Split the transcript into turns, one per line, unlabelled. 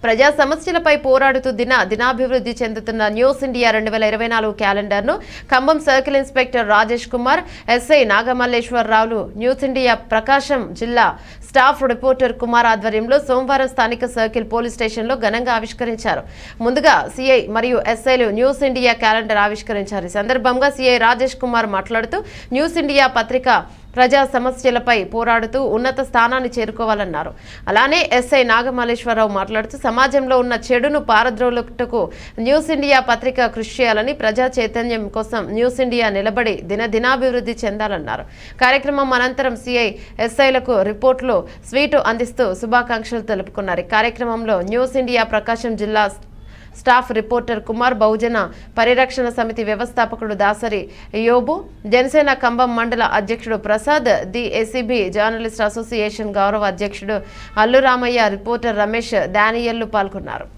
ప్రజా సమస్యలపై పోరాడుతూ దినాభివృద్ధి చెందుతున్న న్యూస్ ఇండియా 2024 క్యాలెండర్ను Khammam circle inspector Rajesh Kumar, SI నాగమల్లేశ్వరరావులు న్యూస్ ఇండియా ప్రకాశం జిల్లా స్టాఫ్ రిపోర్టర్ కుమార్ ఆధ్వర్యంలో సోమవారం స్థానిక సర్కిల్ పోలీస్ స్టేషన్లో ఘనంగా ఆవిష్కరించారు. ముందుగా సిఐ మరియు ఎస్ఐలు న్యూస్ ఇండియా క్యాలెండర్ ఆవిష్కరించారు. ఈ సందర్భంగా సిఐ రాజేష్ కుమార్ మాట్లాడుతూ న్యూస్ ఇండియా పత్రిక ప్రజా సమస్యలపై పోరాడుతూ ఉన్నత స్థానాన్ని చేరుకోవాలన్నారు. అలానే ఎస్ఐ నాగమల్లేశ్వరరావు మాట్లాడుతూ సమాజంలో ఉన్న చెడును పారద్రోలుటకు న్యూస్ ఇండియా పత్రిక కృషి చేయాలని, ప్రజా చైతన్యం కోసం న్యూస్ ఇండియా నిలబడి దినాభివృద్ధి చెందాలన్నారు. కార్యక్రమం అనంతరం సిఐ ఎస్ఐలకు రిపోర్టులు స్వీటు అందిస్తూ శుభాకాంక్షలు తెలుపుకున్నారు. కార్యక్రమంలో న్యూస్ ఇండియా ప్రకాశం జిల్లా స్టాఫ్ రిపోర్టర్ కుమార్, బహుజన పరిరక్షణ సమితి వ్యవస్థాపకుడు దాసరి యోబు, జనసేన కంబం మండల అధ్యక్షుడు Prasad, the ACB journalist association గౌరవ అధ్యక్షుడు అల్లు రామయ్య, రిపోర్టర్ రమేష్, డానియల్లు పాల్గొన్నారు.